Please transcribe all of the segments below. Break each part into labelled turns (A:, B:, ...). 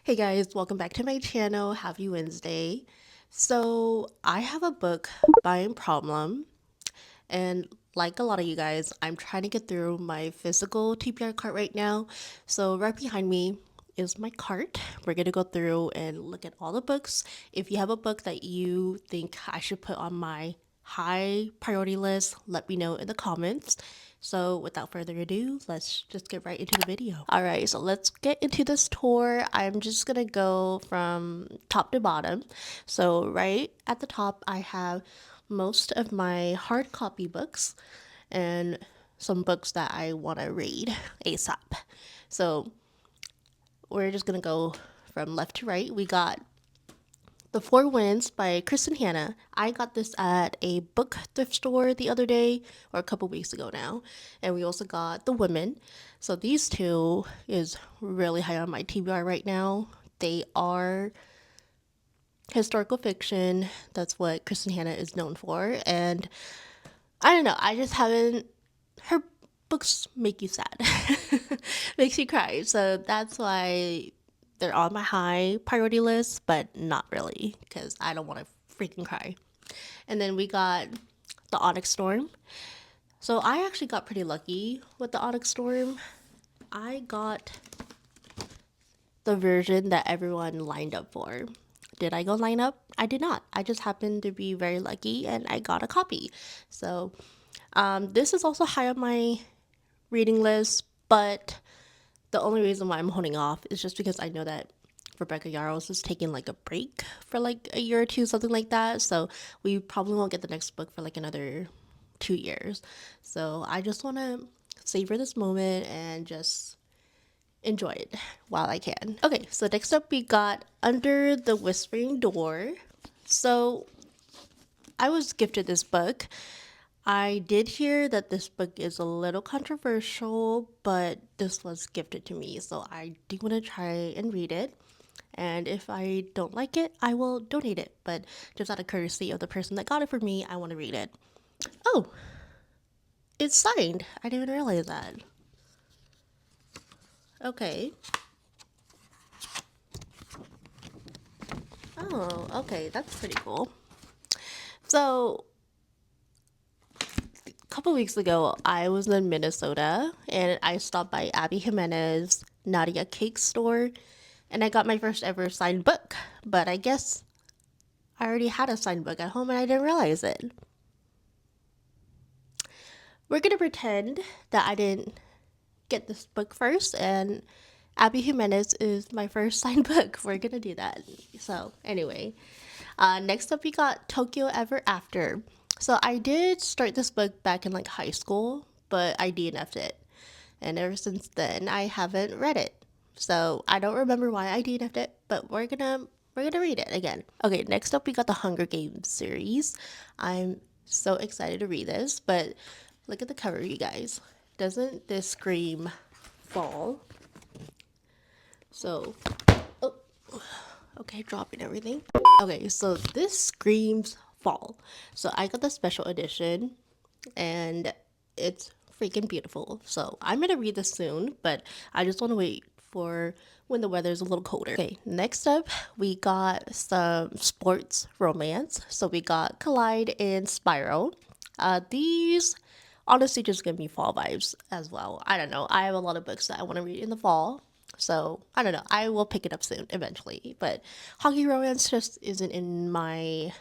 A: Hey guys, welcome back to my channel. Happy Wednesday. So, I have a book buying problem, and like a lot of you guys, I'm trying to get through my physical TBR cart right now. So, right behind me is my cart. We're gonna go through and look at all the books. If you have a book that you think I should put on my high priority list, let me know in the comments. So without further ado, let's just get right into the video. All right, so let's get into this tour. I'm just gonna go from top to bottom. So right at the top, I have most of my hard copy books and some books that I want to read ASAP. So we're just gonna go from left to right. We got The Four Winds by Kristen Hanna. I got this at a book thrift store the other day, or a couple weeks ago now. And we also got The Women. So these two is really high on my TBR right now. They are historical fiction. That's what Kristen Hanna is known for. And I don't know, I just haven't, her books make you sad. Makes you cry. So that's why they're on my high priority list, but not really because I don't want to freaking cry. And then we got The Onyx Storm. So I actually got pretty lucky with The Onyx Storm. I got the version that everyone lined up for. Did I go line up? I did not. I just happened to be very lucky and I got a copy. So this is also high on my reading list, but the only reason why I'm holding off is just because I know that Rebecca Yarros is taking like a break for like a year or two, something like that. So we probably won't get the next book for like another 2 years. So I just want to savor this moment and just enjoy it while I can. Okay, so next up we got Under the Whispering Door. So I was gifted this book. I did hear that this book is a little controversial, but this was gifted to me, so I do want to try and read it. And if I don't like it, I will donate it. But just out of courtesy of the person that got it for me, I want to read it. Oh, it's signed. I didn't even realize that. Okay. Oh, okay. That's pretty cool. So, a couple weeks ago, I was in Minnesota and I stopped by Abby Jimenez Nadia Cake Store and I got my first ever signed book. But I guess I already had a signed book at home and I didn't realize it. We're gonna pretend that I didn't get this book first and Abby Jimenez is my first signed book. We're gonna do that. So anyway, next up we got Tokyo Ever After. So I did start this book back in like high school, but I DNF'd it. And ever since then I haven't read it. So I don't remember why I DNF'd it, but we're gonna read it again. Okay, next up we got the Hunger Games series. I'm so excited to read this, but look at the cover, you guys. Doesn't this scream fall? So, oh, okay, dropping everything. Okay, so this screams fall. So I got the special edition and it's freaking beautiful. So I'm gonna read this soon, but I just want to wait for when the weather's a little colder. Okay, next up we got some sports romance. So we got Collide and Spiral. These honestly just give me fall vibes as well. I don't know. I have a lot of books that I want to read in the fall. So I don't know. I will pick it up soon eventually. But hockey romance just isn't in my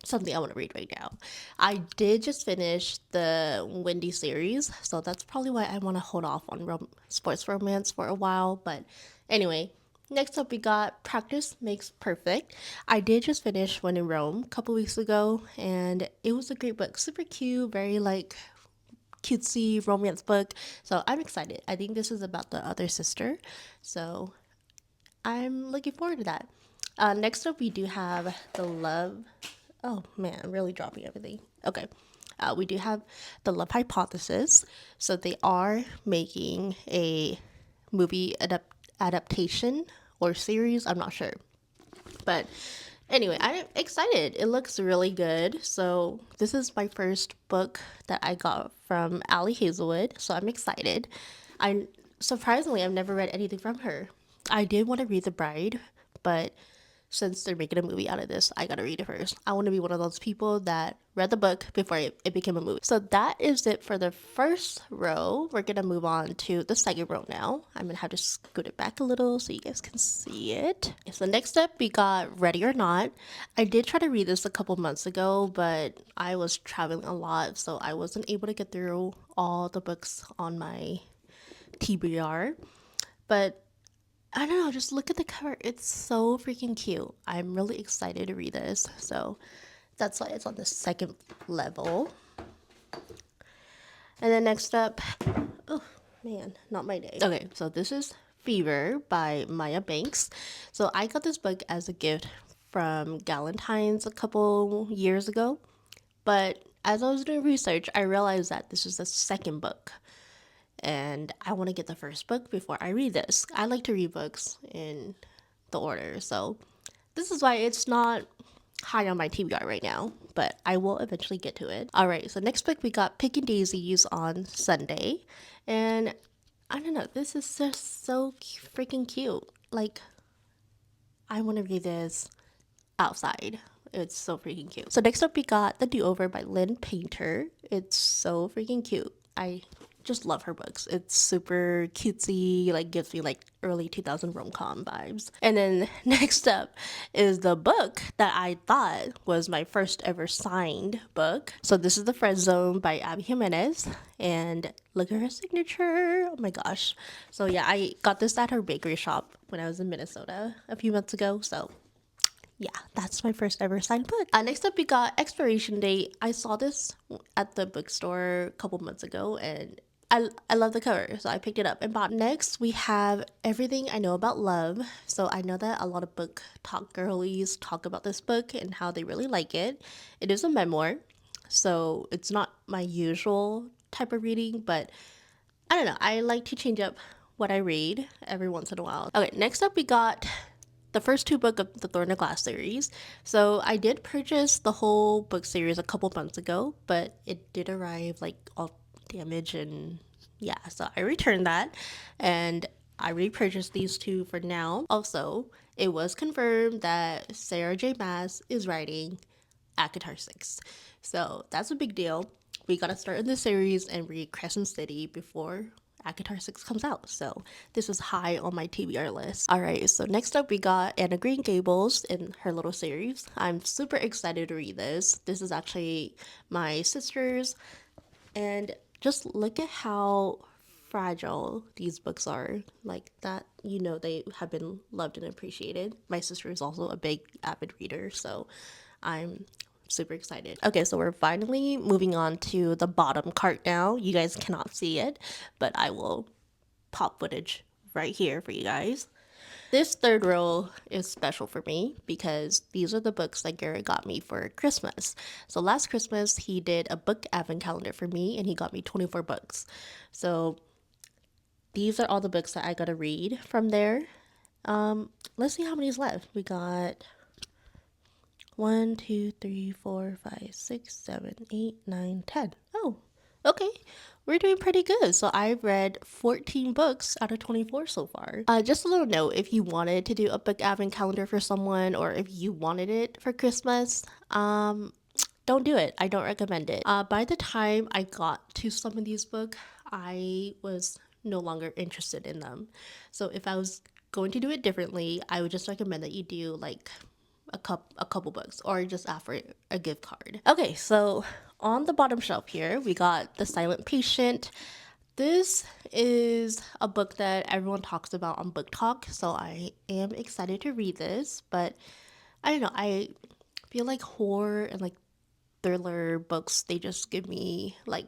A: something I want to read right now. I did just finish the Wendy series, so that's probably why I want to hold off on sports romance for a while. But anyway, next up we got Practice Makes Perfect. I did just finish When in Rome a couple weeks ago, and it was a great book. Super cute, very like cutesy romance book. So I'm excited. I think this is about the other sister, so I'm looking forward to that. Next up, we do have The Love. Oh man, I'm really dropping everything. Okay. We do have The Love Hypothesis. So they are making a movie adaptation or series. I'm not sure. But anyway, I'm excited. It looks really good. So this is my first book that I got from Allie Hazelwood. So I'm excited. I Surprisingly, I've never read anything from her. I did want to read The Bride, but since they're making a movie out of this, I gotta read it first. I want to be one of those people that read the book before it became a movie. So that is it for the first row. We're gonna move on to the second row now. I'm gonna have to scoot it back a little so you guys can see it. So next up, we got Ready or Not. I did try to read this a couple months ago, but I was traveling a lot, so I wasn't able to get through all the books on my TBR. But I don't know, just look at the cover. It's so freaking cute. I'm really excited to read this. So that's why it's on the second level. And then next up, oh man, not my day. Okay, so this is Fever by Maya Banks. So I got this book as a gift from Galentine's a couple years ago. But as I was doing research, I realized that this is the second book. And I want to get the first book before I read this. I like to read books in the order, so this is why it's not high on my TBR right now, but I will eventually get to it. All right, so next book we got Picking Daisies on Sunday, and I don't know, this is just so freaking cute. Like, I want to read this outside. It's so freaking cute. So next up we got The Do-Over by Lynn Painter. It's so freaking cute. I just love her books. It's super cutesy, like gives me like early 2000 rom-com vibes. And then next up is the book that I thought was my first ever signed book. So this is The Friend Zone by Abby Jimenez, and look at her signature. Oh my gosh. So yeah, I got this at her bakery shop when I was in Minnesota a few months ago. So yeah, that's my first ever signed book. Next up, we got Expiration Date. I saw this at the bookstore a couple months ago, and I love the cover, so I picked it up and bought it. Next, we have Everything I Know About Love. So I know that a lot of book talk girlies talk about this book and how they really like it. It is a memoir, so it's not my usual type of reading, but I don't know. I like to change up what I read every once in a while. Okay, next up we got the first two book of the Thorn of Glass series. So I did purchase the whole book series a couple months ago, but it did arrive like all damaged, and yeah, so I returned that and I repurchased these two for now. Also, it was confirmed that Sarah J. Maas is writing ACOTAR 6. So that's a big deal. We gotta start in the series and read Crescent City before ACOTAR 6 comes out. So this was high on my TBR list. Alright, so next up we got Anna Green Gables in her little series. I'm super excited to read this. This is actually my sister's, and just look at how fragile these books are. Like that, you know, they have been loved and appreciated. My sister is also a big avid reader, so I'm super excited. Okay, so we're finally moving on to the bottom cart now. You guys cannot see it, but I will pop footage right here for you guys. This third row is special for me because these are the books that Garrett got me for Christmas. So last Christmas, he did a book advent calendar for me and he got me 24 books. So these are all the books that I gotta read from there. Let's see how many's left. We got 1, 2, 3, 4, 5, 6, 7, 8, 9, 10. Oh, okay. We're doing pretty good. So I've read 14 books out of 24 so far. Just a little note, if you wanted to do a book advent calendar for someone, or if you wanted it for Christmas, don't do it. I don't recommend it. By the time I got to some of these books, I was no longer interested in them. So if I was going to do it differently, I would just recommend that you do like a couple books or just offer a gift card. Okay, so on the bottom shelf here, we got The Silent Patient. This is a book that everyone talks about on Book Talk, so I am excited to read this, but I don't know, I feel like horror and like thriller books, they just give me like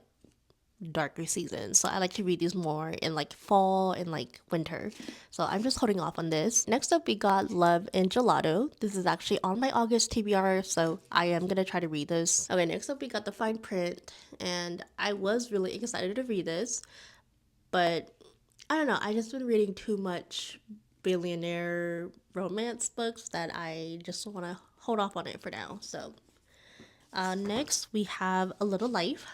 A: darker seasons. So I like to read these more in like fall and like winter. So I'm just holding off on this. Next up, we got Love and Gelato. This is actually on my August TBR, so I am gonna try to read this. Okay, next up we got The Fine Print, and I was really excited to read this, but I don't know, I just been reading too much billionaire romance books that I just want to hold off on it for now. So next we have A Little Life.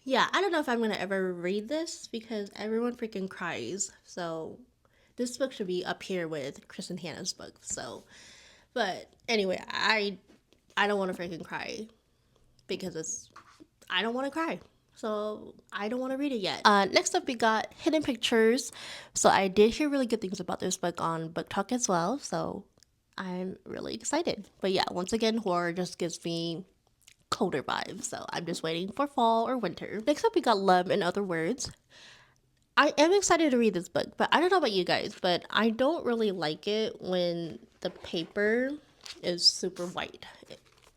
A: Yeah, I don't know if I'm gonna ever read this because everyone freaking cries. So this book should be up here with Chris and Hannah's book. So, but anyway, I don't want to freaking cry because I don't want to cry. So I don't want to read it yet. Next up, we got Hidden Pictures. So I did hear really good things about this book on Book Talk as well. So I'm really excited. But yeah, once again, horror just gives me colder vibes. So I'm just waiting for fall or winter. Next up, we got Love in Other Words. I am excited to read this book, but I don't know about you guys, but I don't really like it when the paper is super white.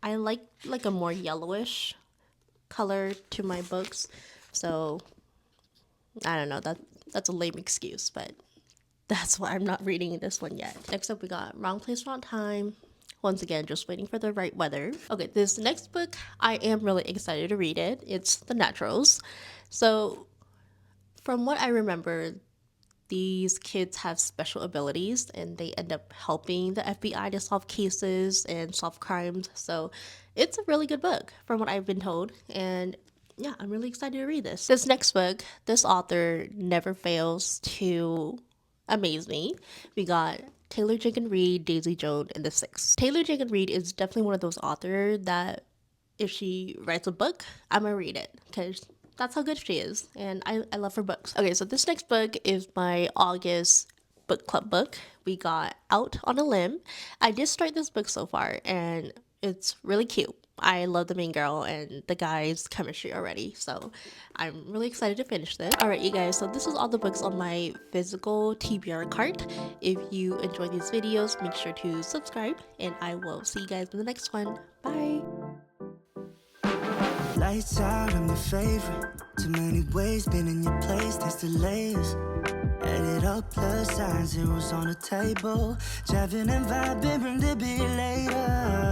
A: I like a more yellowish color to my books. So I don't know, that's a lame excuse, but that's why I'm not reading this one yet. Next up we got Wrong Place, Wrong Time. Once again, just waiting for the right weather. Okay, this next book, I am really excited to read it. It's The Naturals. So from what I remember, these kids have special abilities and they end up helping the FBI to solve cases and solve crimes. So it's a really good book from what I've been told. And yeah, I'm really excited to read this. This next book, this author never fails to amaze me. We got Taylor Jenkins Reid, Daisy Jones, and the Six. Taylor Jenkins Reid is definitely one of those authors that if she writes a book, I'm gonna read it because that's how good she is. And I love her books. Okay, so this next book is my August book club book. We got Out on a Limb. I did start this book so far and it's really cute. I love the main girl and the guy's chemistry already. So I'm really excited to finish this. Alright, you guys, so this is all the books on my physical TBR cart. If you enjoy these videos, make sure to subscribe and I will see you guys in the next one. Bye!
B: Lights out, I'm your favorite. Too many ways, been in your place, there's delays. Add it up, plus sign, zeros on the table. Driving and vibing, bring the beat.